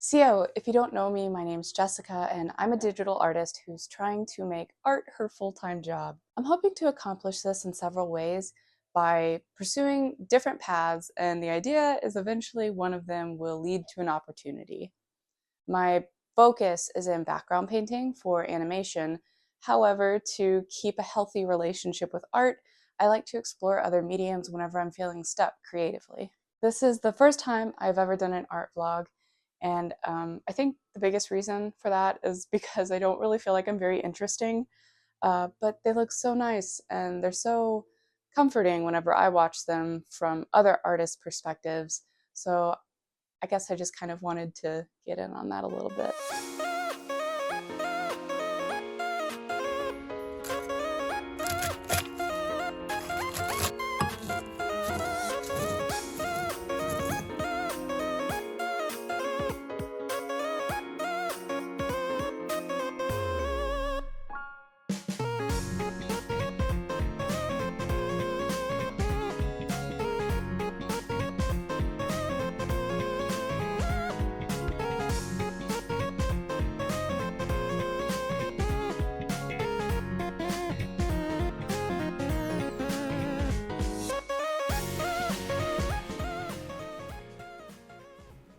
So, if you don't know me, my name's Jessica, and I'm a digital artist who's trying to make art her full-time job. I'm hoping to accomplish this in several ways by pursuing different paths, and the idea is eventually one of them will lead to an opportunity. My focus is in background painting for animation. However, to keep a healthy relationship with art, I like to explore other mediums whenever I'm feeling stuck creatively. This is the first time I've ever done an art vlog, and I think the biggest reason for that is because I don't really feel like I'm very interesting, but they look so nice and they're so comforting whenever I watch them from other artists' perspectives. So I guess I just kind of wanted to get in on that a little bit.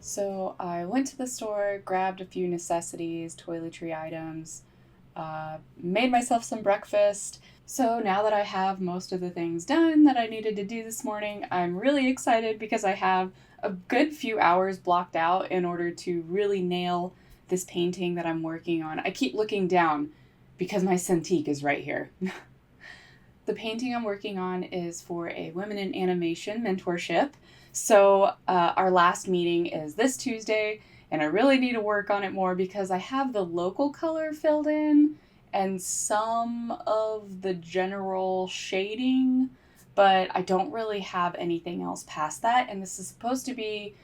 So I went to the store, grabbed a few necessities, toiletry items, made myself some breakfast. So now that I have most of the things done that I needed to do this morning, I'm really excited because I have a good few hours blocked out in order to really nail this painting that I'm working on. I keep looking down because my Cintiq is right here. The painting I'm working on is for a Women in Animation mentorship. So our last meeting is this Tuesday, and I really need to work on it more because I have the local color filled in and some of the general shading, but I don't really have anything else past that. And this is supposed to be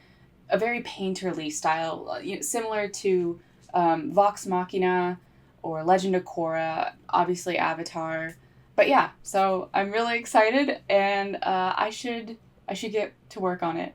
a very painterly style, similar to Vox Machina or Legend of Korra, obviously Avatar. But yeah, so I'm really excited, and I should get to work on it.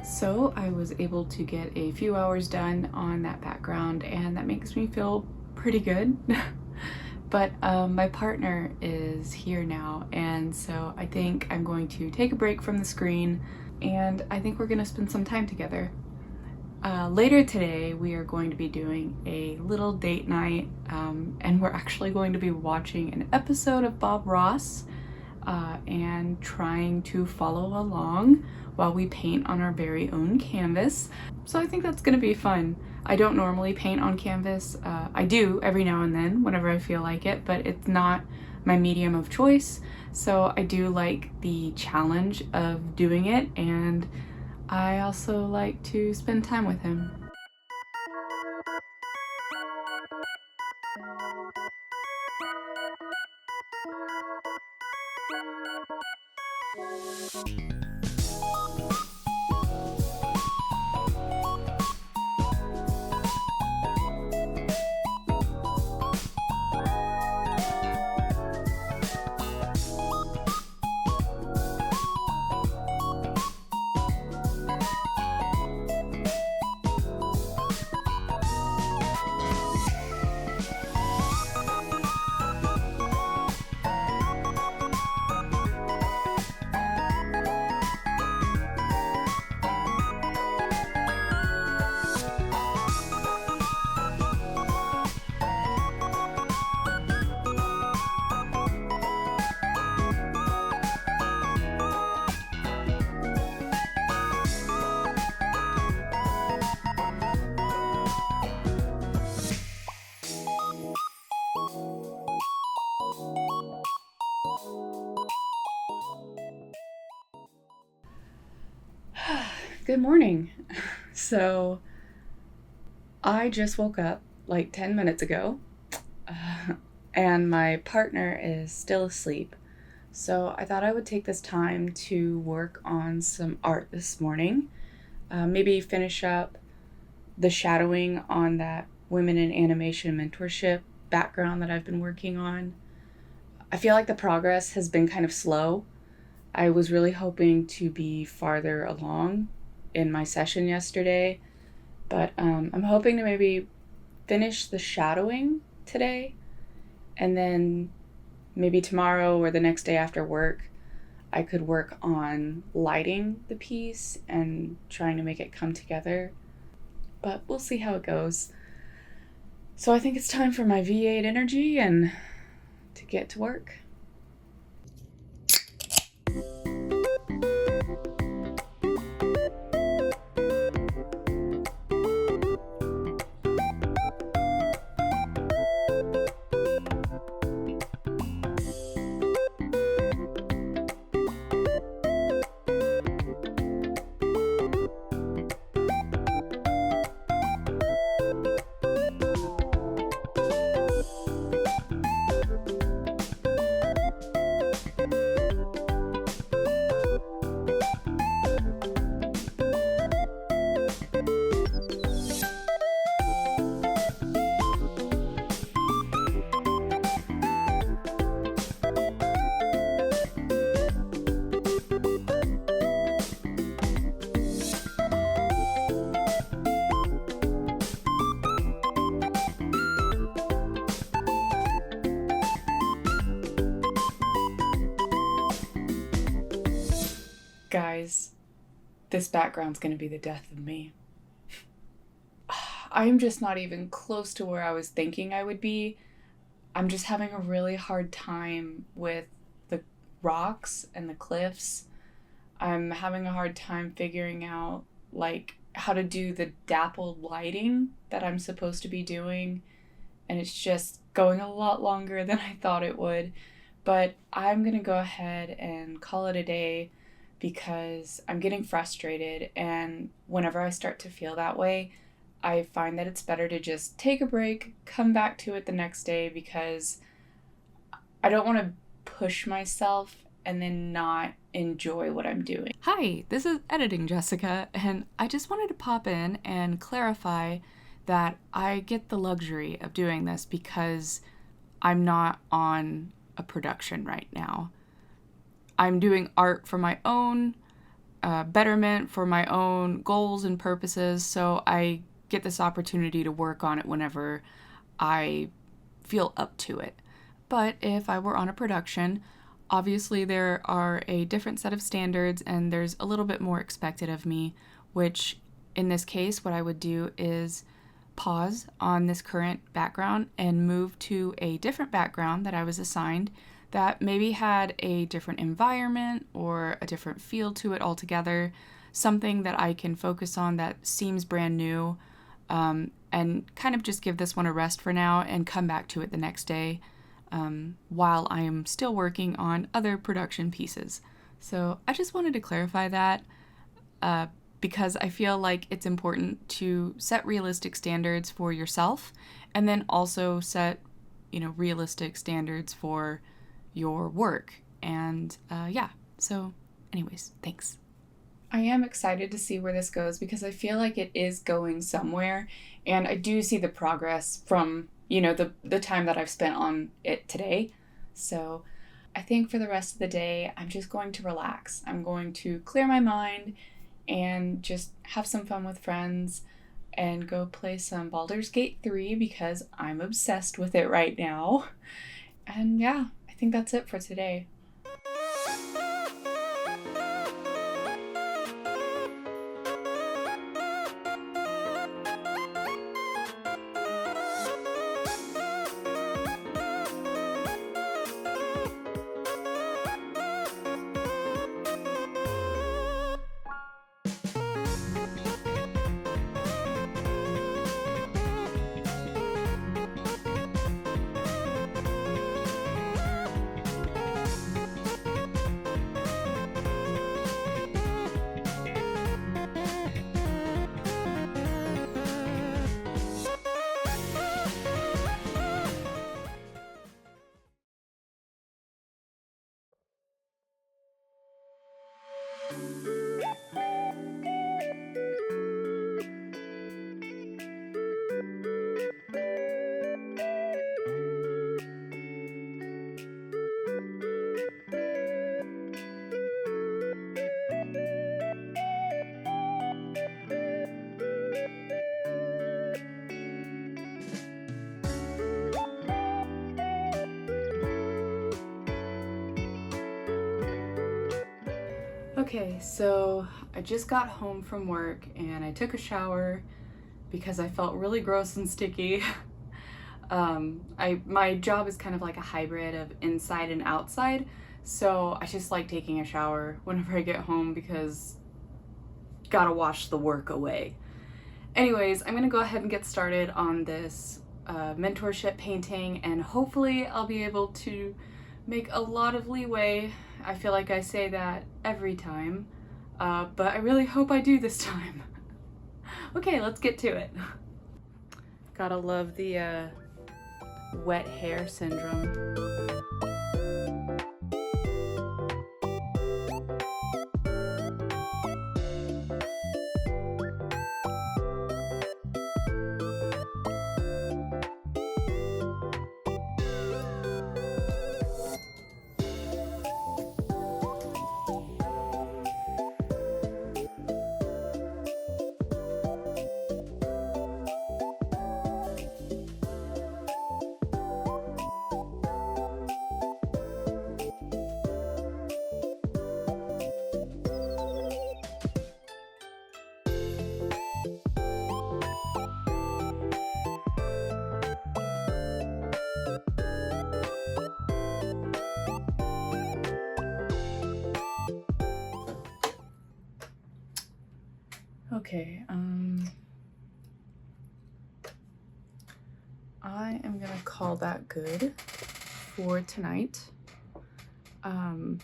So I was able to get a few hours done on that background, and that makes me feel pretty good. But my partner is here now, and so I think I'm going to take a break from the screen, and I think we're gonna spend some time together. Later today, we are going to be doing a little date night, and we're actually going to be watching an episode of Bob Ross and trying to follow along while we paint on our very own canvas. So I think that's gonna be fun. I don't normally paint on canvas. I do every now and then whenever I feel like it, but it's not my medium of choice. So I do like the challenge of doing it, and I also like to spend time with him. Good morning. So, I just woke up like 10 minutes ago, and my partner is still asleep. So, I thought I would take this time to work on some art this morning. Maybe finish up the shadowing on that women in animation mentorship background that I've been working on. I feel like the progress has been kind of slow. I was really hoping to be farther along in my session yesterday, but I'm hoping to maybe finish the shadowing today, and then maybe tomorrow or the next day after work I could work on lighting the piece and trying to make it come together, but we'll see how it goes. So I think it's time for my V8 energy and to get to work. Guys, this background's gonna be the death of me. I'm just not even close to where I was thinking I would be. I'm just having a really hard time with the rocks and the cliffs. I'm having a hard time figuring out like how to do the dappled lighting that I'm supposed to be doing, and it's just going a lot longer than I thought it would. But I'm gonna go ahead and call it a day because I'm getting frustrated, and whenever I start to feel that way, I find that it's better to just take a break, come back to it the next day, because I don't want to push myself and then not enjoy what I'm doing. Hi, this is Editing Jessica, and I just wanted to pop in and clarify that I get the luxury of doing this because I'm not on a production right now. I'm doing art for my own betterment, for my own goals and purposes, so I get this opportunity to work on it whenever I feel up to it. But if I were on a production, obviously there are a different set of standards and there's a little bit more expected of me, which in this case, what I would do is pause on this current background and move to a different background that I was assigned that maybe had a different environment or a different feel to it altogether, something that I can focus on that seems brand new, and kind of just give this one a rest for now and come back to it the next day while I am still working on other production pieces. So I just wanted to clarify that because I feel like it's important to set realistic standards for yourself and then also set, realistic standards for your work. And so anyways, thanks. I am excited to see where this goes because I feel like it is going somewhere, and I do see the progress from, the time that I've spent on it today. So I think for the rest of the day, I'm just going to relax. I'm going to clear my mind and just have some fun with friends and go play some Baldur's Gate 3 because I'm obsessed with it right now. And yeah, I think that's it for today. Okay, so I just got home from work and I took a shower because I felt really gross and sticky. My job is kind of like a hybrid of inside and outside, so I just like taking a shower whenever I get home because gotta wash the work away. Anyways, I'm gonna go ahead and get started on this mentorship painting, and hopefully I'll be able to make a lot of leeway. I feel like I say that every time, but I really hope I do this time. Okay, let's get to it. Gotta love the wet hair syndrome. Okay, I am gonna call that good for tonight. I'm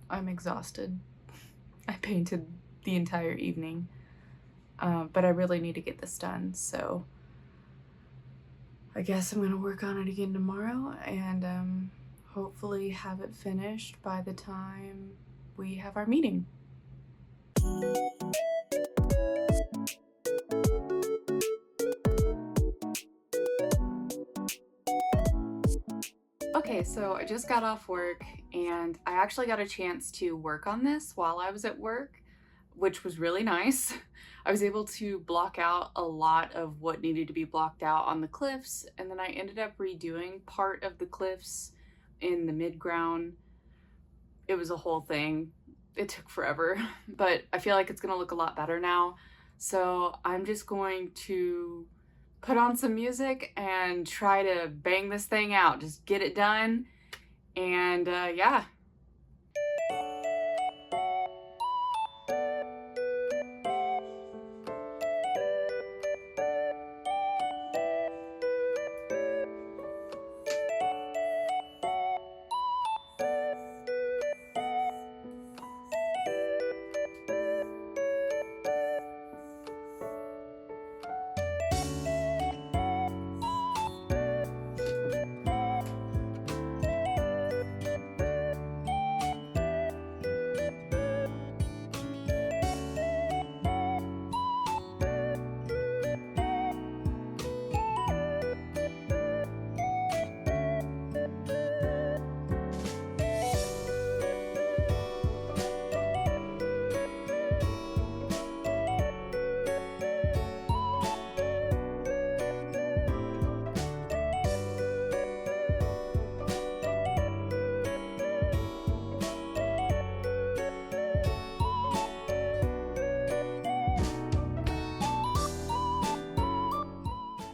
exhausted. I painted the entire evening, but I really need to get this done, so I guess I'm gonna work on it again tomorrow and hopefully have it finished by the time we have our meeting. Okay, so I just got off work and I actually got a chance to work on this while I was at work, which was really nice. I was able to block out a lot of what needed to be blocked out on the cliffs, and then I ended up redoing part of the cliffs in the mid-ground. It was a whole thing. It took forever, but I feel like it's gonna look a lot better now. So I'm just going to put on some music and try to bang this thing out, just get it done, and yeah.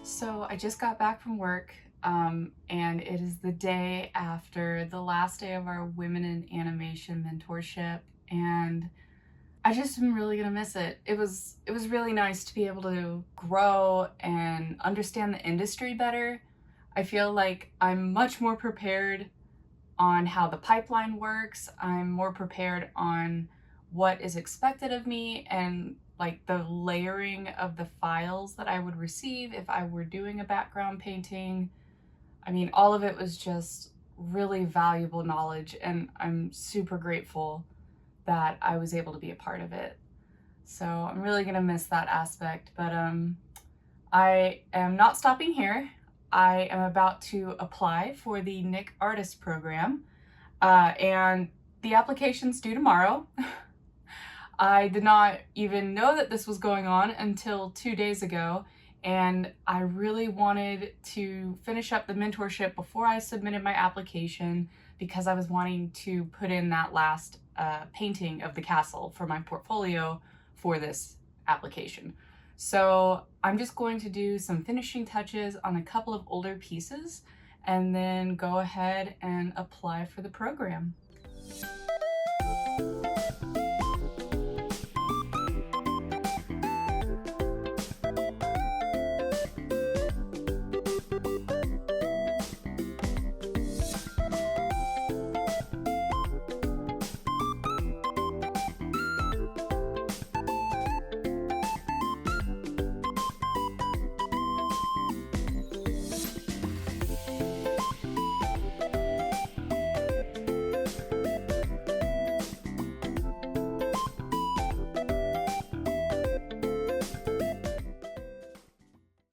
So I just got back from work, and it is the day after the last day of our Women in Animation mentorship, and I just am really gonna miss it. It was really nice to be able to grow and understand the industry better. I feel like I'm much more prepared on how the pipeline works. I'm more prepared on what is expected of me and like the layering of the files that I would receive if I were doing a background painting. I mean, all of it was just really valuable knowledge, and I'm super grateful that I was able to be a part of it. So I'm really gonna miss that aspect, but I am not stopping here. I am about to apply for the Nick Artist Program, and the application's due tomorrow. I did not even know that this was going on until 2 days ago, and I really wanted to finish up the mentorship before I submitted my application because I was wanting to put in that last painting of the castle for my portfolio for this application. So I'm just going to do some finishing touches on a couple of older pieces and then go ahead and apply for the program.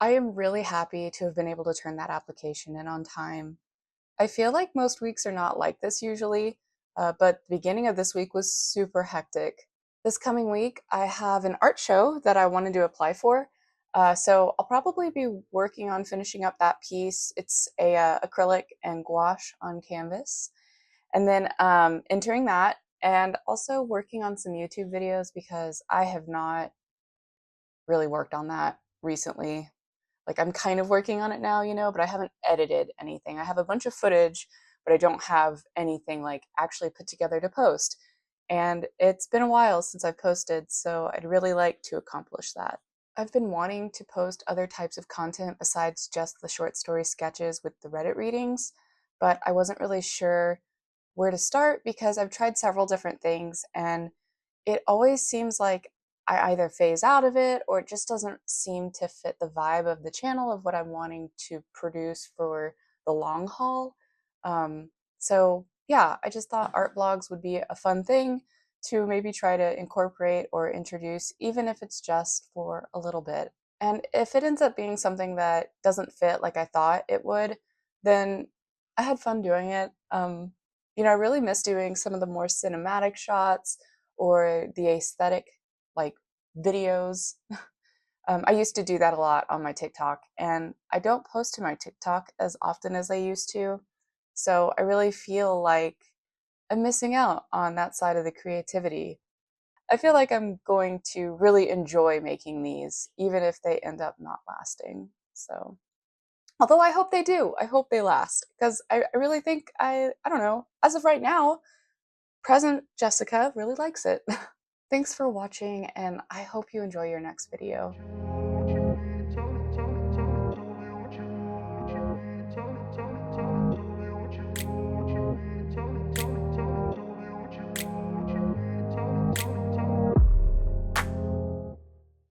I am really happy to have been able to turn that application in on time. I feel like most weeks are not like this usually, but the beginning of this week was super hectic. This coming week, I have an art show that I wanted to apply for. So I'll probably be working on finishing up that piece. It's a acrylic and gouache on canvas, and then entering that, and also working on some YouTube videos because I have not really worked on that recently. Like I'm kind of working on it now, but I haven't edited anything. I have a bunch of footage, but I don't have anything like actually put together to post. And it's been a while since I've posted, so I'd really like to accomplish that. I've been wanting to post other types of content besides just the short story sketches with the Reddit readings, but I wasn't really sure where to start because I've tried several different things and it always seems like I either phase out of it or it just doesn't seem to fit the vibe of the channel of what I'm wanting to produce for the long haul. Um, so, yeah, I just thought art blogs would be a fun thing to maybe try to incorporate or introduce, even if it's just for a little bit. And if it ends up being something that doesn't fit like I thought it would, then I had fun doing it. I really miss doing some of the more cinematic shots or the aesthetic like videos. I used to do that a lot on my TikTok, and I don't post to my TikTok as often as I used to. So I really feel like I'm missing out on that side of the creativity. I feel like I'm going to really enjoy making these, even if they end up not lasting. So, although I hope they do, I hope they last because I really think I don't know, as of right now, present Jessica really likes it. Thanks for watching, and I hope you enjoy your next video.